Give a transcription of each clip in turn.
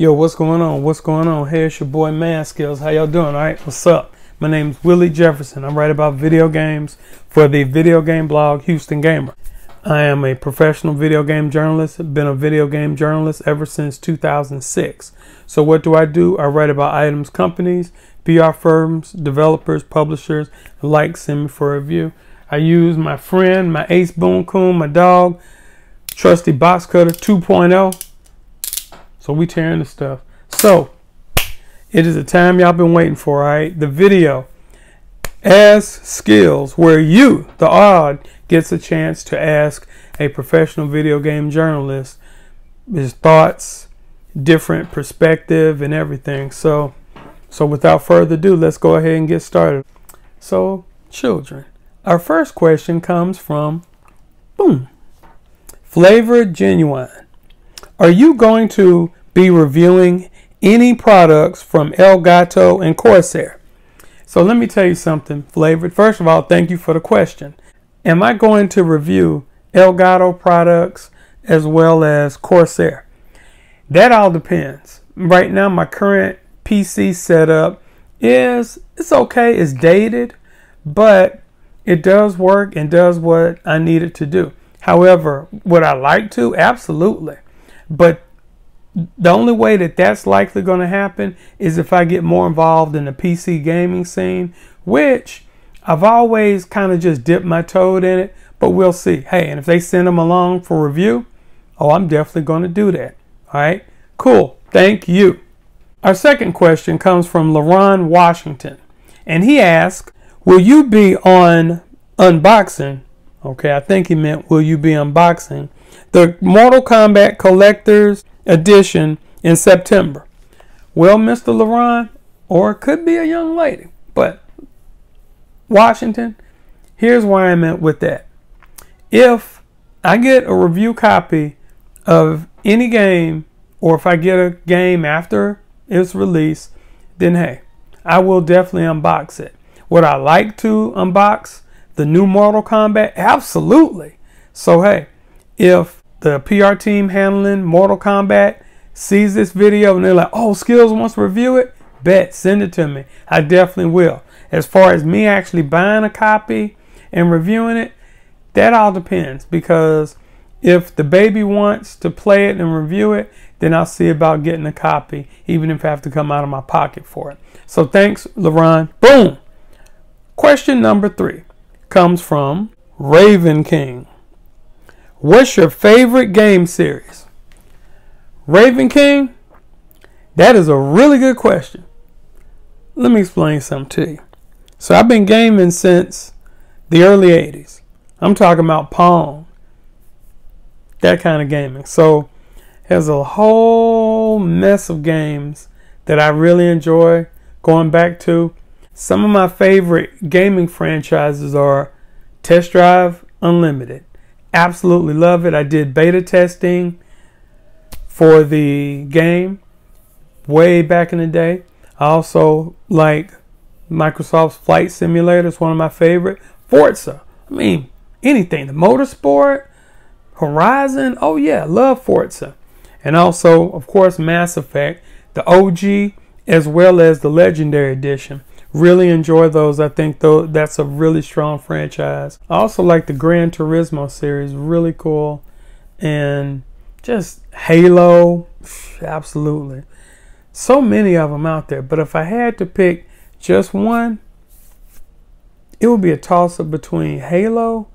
Yo, what's going on? What's going on? Hey, it's your boy Madskills. How y'all doing? All right, what's up? My name's Willie Jefferson. I write about video games for the video game blog Houstongamer. I am a professional video game journalist. I've been a video game journalist ever since 2006. So what do? I write about items companies, PR firms, developers, publishers, like send me for a review. I use my friend, my ace boon coon, my dog, trusty box cutter 2.0. So we tearing the stuff. So it is the time y'all been waiting for, all right? The video Ask Skills, where you, the odd, gets a chance to ask a professional video game journalist his thoughts, different perspective, and everything. So without further ado, let's go ahead and get started. So, children, our first question comes from Flavor Genuine. Are you going to be reviewing any products from Elgato and Corsair? So let me tell you something, Flavored. First of all, thank you for the question. Am I going to review Elgato products as well as Corsair? That all depends. Right now, my current PC setup it's okay. It's dated, but it does work and does what I need it to do. However, would I like to? Absolutely. But the only way that that's likely going to happen is if I get more involved in the PC gaming scene, which I've always kind of just dipped my toe in it, but we'll see. Hey, and if they send them along for review, oh, I'm definitely going to do that. All right, cool. Thank you. Our second question comes from LaRon Washington, and he asks, will you be on unboxing? Okay, I think he meant, will you be unboxing the Mortal Kombat Collector's Edition in September? Well, Mr. LaRon, or it could be a young lady, but Washington, here's where I'm at with that. If I get a review copy of any game, or if I get a game after its release, then hey, I will definitely unbox it. Would I like to unbox the new Mortal Kombat? Absolutely. So hey, if the PR team handling Mortal Kombat sees this video and they're like, oh, Skills wants to review it, bet, send it to me. I definitely will. As far as me actually buying a copy and reviewing it, that all depends, because if the baby wants to play it and review it, then I'll see about getting a copy, even if I have to come out of my pocket for it. So thanks, LaRon. Boom. Question number 3 comes from Raven King. What's your favorite game series? Raven King, that is a really good question. Let me explain something to you. So I've been gaming since the early 80s. I'm talking about Pong, that kind of gaming. So there's a whole mess of games that I really enjoy going back to. Some of my favorite gaming franchises are Test Drive Unlimited. Absolutely love it. I did beta testing for the game way back in the day. I also like Microsoft's Flight Simulator. It's one of my favorite. Forza. I mean, anything. The Motorsport, Horizon. Oh yeah, love Forza. And also, of course, Mass Effect, the OG as well as the Legendary Edition. Really enjoy those. I think that's a really strong franchise. I also like the Gran Turismo series. Really cool. And just Halo. Absolutely. So many of them out there. But if I had to pick just one, it would be a toss-up between Halo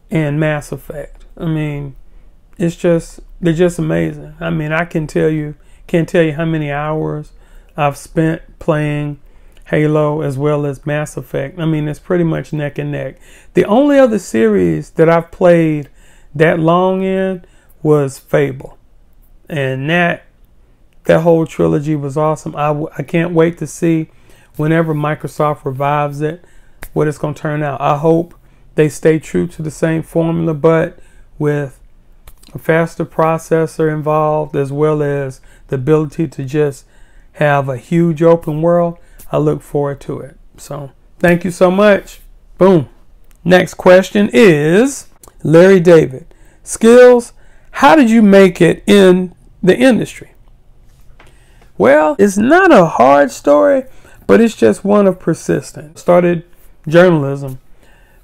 and Mass Effect. I mean, they're just amazing. I mean, I can't tell you how many hours I've spent playing Halo as well as Mass Effect. I mean, it's pretty much neck and neck. The only other series that I've played that long in was Fable, and that whole trilogy was awesome. I can't wait to see whenever Microsoft revives it what it's going to turn out. I hope they stay true to the same formula, but with a faster processor involved, as well as the ability to just have a huge open world. I look forward to it. So thank you so much. Boom. Next question is Larry David. Skills, how did you make it in the industry? Well, it's not a hard story, but it's just one of persistence. Started journalism,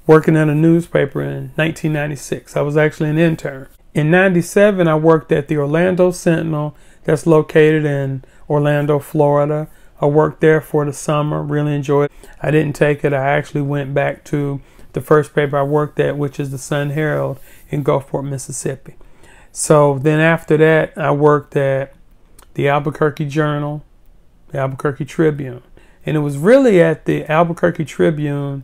working at a newspaper in 1996. I was actually an intern. In 97, I worked at the Orlando Sentinel that's located in Orlando, Florida. I worked there for the summer, really enjoyed it. I didn't take it. I actually went back to the first paper I worked at, which is the Sun Herald in Gulfport, Mississippi. So then after that, I worked at the Albuquerque Journal, the Albuquerque Tribune. And it was really at the Albuquerque Tribune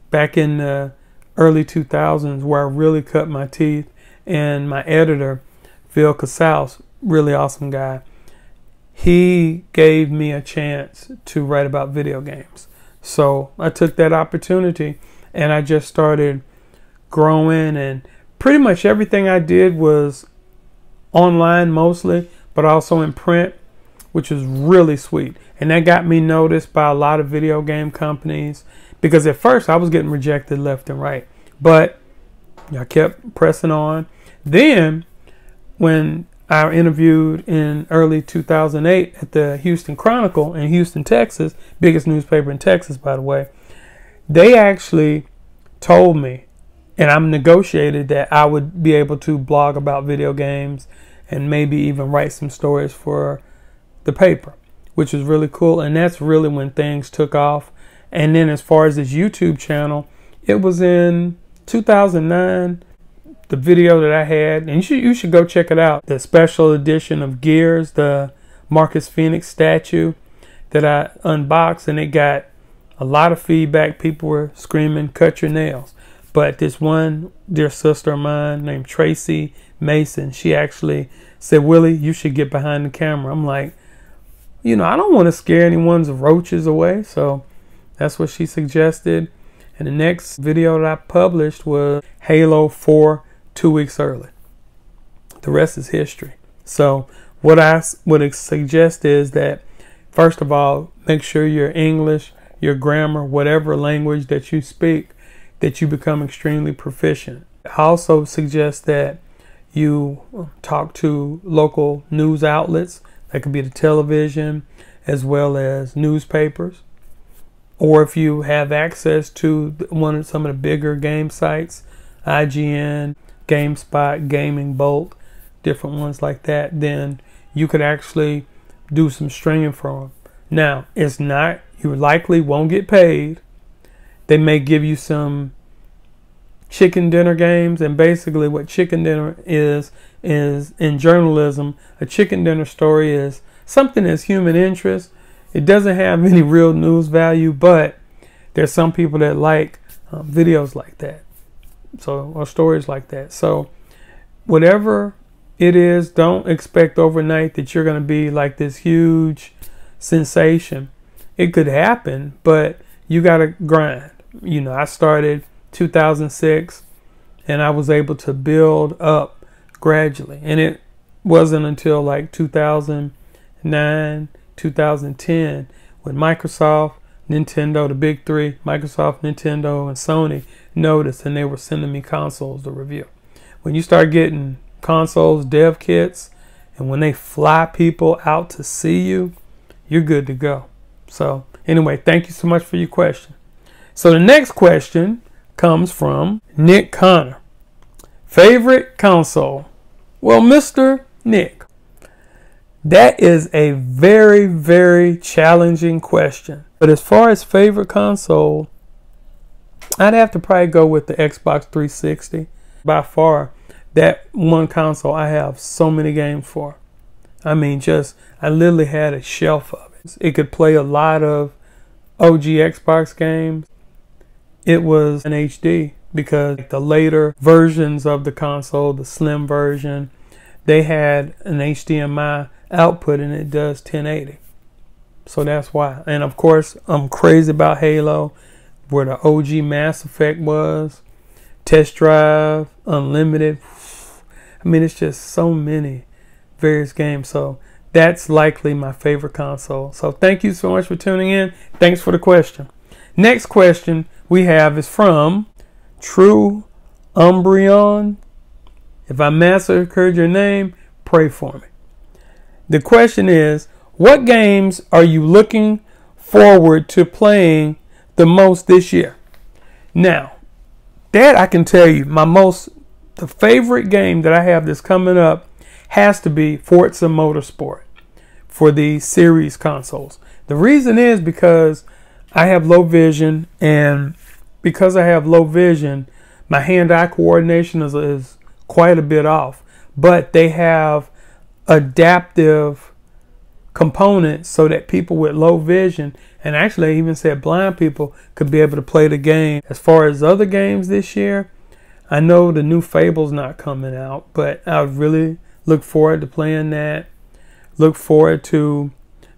back in the early 2000s where I really cut my teeth. And my editor, Phil Casals, really awesome guy, he gave me a chance to write about video games. So I took that opportunity and I just started growing, and pretty much everything I did was online mostly, but also in print, which was really sweet. And that got me noticed by a lot of video game companies, because at first I was getting rejected left and right, but I kept pressing on. Then when I interviewed in early 2008 at the Houston Chronicle in Houston, Texas, biggest newspaper in Texas, by the way, they actually told me, and I'm negotiated, that I would be able to blog about video games and maybe even write some stories for the paper, which was really cool. And that's really when things took off. And then as far as this YouTube channel, it was in 2009. The video that I had, and you should go check it out, the special edition of Gears, the Marcus Phoenix statue that I unboxed, and it got a lot of feedback. People were screaming, cut your nails. But this one dear sister of mine named Tracy Mason, she actually said, Willie, you should get behind the camera. I'm like, you know, I don't want to scare anyone's roaches away. So that's what she suggested. And the next video that I published was Halo 4 2 weeks early. The rest is history. So what I would suggest is that, first of all, make sure your English, your grammar, whatever language that you speak, that you become extremely proficient. I also suggest that you talk to local news outlets. That could be the television as well as newspapers. Or if you have access to some of the bigger game sites, IGN, GameSpot, Gaming Bolt, different ones like that, then you could actually do some streaming for them. Now, it's not, you likely won't get paid. They may give you some chicken dinner games, and basically what chicken dinner is in journalism, a chicken dinner story is something that's human interest. It doesn't have any real news value, but there's some people that like videos like that. So, or stories like that. So whatever it is, don't expect overnight that you're going to be like this huge sensation. It could happen, but you got to grind. You know, I started 2006 and I was able to build up gradually. And it wasn't until like 2009, 2010 when Microsoft, Nintendo, the big three, Microsoft, Nintendo, and Sony, noticed, and they were sending me consoles to review. When you start getting consoles, dev kits, and when they fly people out to see you, you're good to go. So anyway, thank you so much for your question. So the next question comes from Nick Connor. Favorite console? Well, Mr. Nick, that is a very, very challenging question. But as far as favorite console, I'd have to probably go with the Xbox 360. By far, that one console I have so many games for. I mean, I literally had a shelf of it. It could play a lot of OG Xbox games. It was an HD because the later versions of the console, the slim version, they had an HDMI output and it does 1080. So that's why. And of course, I'm crazy about Halo, where the OG Mass Effect was, Test Drive, Unlimited. I mean, it's just so many various games. So that's likely my favorite console. So thank you so much for tuning in. Thanks for the question. Next question we have is from True Umbreon. If I massacred your name, pray for me. The question is, What games are you looking forward to playing the most this year? Now, that I can tell you, the favorite game that I have that's coming up has to be Forza Motorsport for the series consoles. The reason is because I have low vision, and because I have low vision, my hand-eye coordination is quite a bit off. But they have adaptive components so that people with low vision, and actually I even said blind people, could be able to play the game. As far as other games this year, I know the new Fable's not coming out, but I really look forward to playing that. Look forward to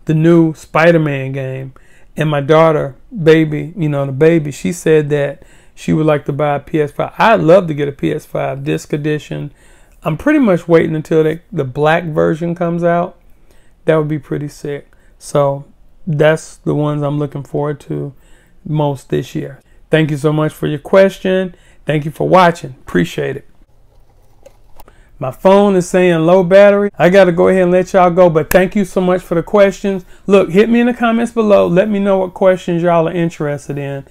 the new Spider-Man game. And my daughter, the baby, she said that she would like to buy a PS5. I'd love to get a PS5 disc edition. I'm pretty much waiting until the black version comes out. That would be pretty sick. So that's the ones I'm looking forward to most this year. Thank you so much for your question. Thank you for watching. Appreciate it. My phone is saying low battery. I got to go ahead and let y'all go, but thank you so much for the questions. Look, hit me in the comments below. Let me know what questions y'all are interested in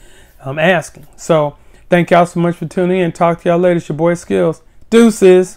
asking. So thank y'all so much for tuning in. Talk to y'all later. It's your boy Skills. Deuces.